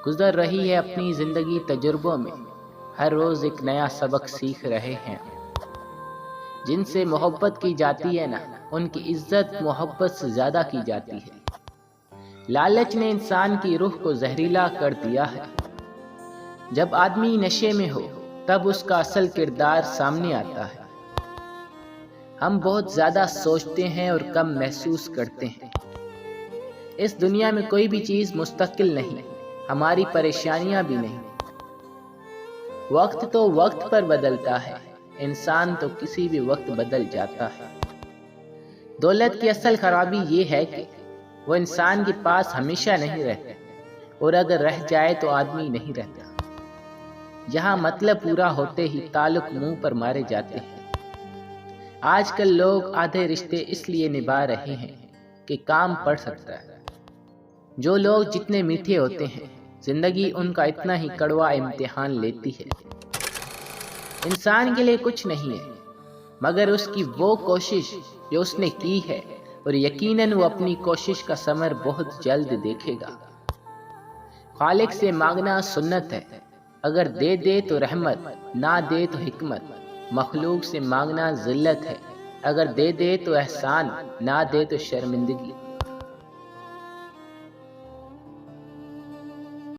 گزر رہی ہے اپنی زندگی تجربوں میں، ہر روز ایک نیا سبق سیکھ رہے ہیں۔ جن سے محبت کی جاتی ہے نا، ان کی عزت محبت سے زیادہ کی جاتی ہے۔ لالچ نے انسان کی روح کو زہریلا کر دیا ہے۔ جب آدمی نشے میں ہو تب اس کا اصل کردار سامنے آتا ہے۔ ہم بہت زیادہ سوچتے ہیں اور کم محسوس کرتے ہیں۔ اس دنیا میں کوئی بھی چیز مستقل نہیں، ہماری پریشانیاں بھی نہیں۔ وقت تو وقت پر بدلتا ہے، انسان تو کسی بھی وقت بدل جاتا ہے۔ دولت کی اصل خرابی یہ ہے کہ وہ انسان کے پاس ہمیشہ نہیں رہتی، اور اگر رہ جائے تو آدمی نہیں رہتا۔ یہاں مطلب پورا ہوتے ہی تعلق منہ پر مارے جاتے ہیں۔ آج کل لوگ آدھے رشتے اس لیے نبھا رہے ہیں کہ کام پڑ سکتا ہے۔ جو لوگ جتنے میٹھے ہوتے ہیں، زندگی ان کا اتنا ہی کڑوا امتحان لیتی ہے۔ انسان کے لیے کچھ نہیں ہے مگر اس کی وہ کوشش جو اس نے کی ہے، اور یقیناً وہ اپنی کوشش کا ثمر بہت جلد دیکھے گا۔ خالق سے مانگنا سنت ہے، اگر دے دے تو رحمت، نہ دے تو حکمت۔ مخلوق سے مانگنا ذلت ہے، اگر دے دے تو احسان، نہ دے تو شرمندگی۔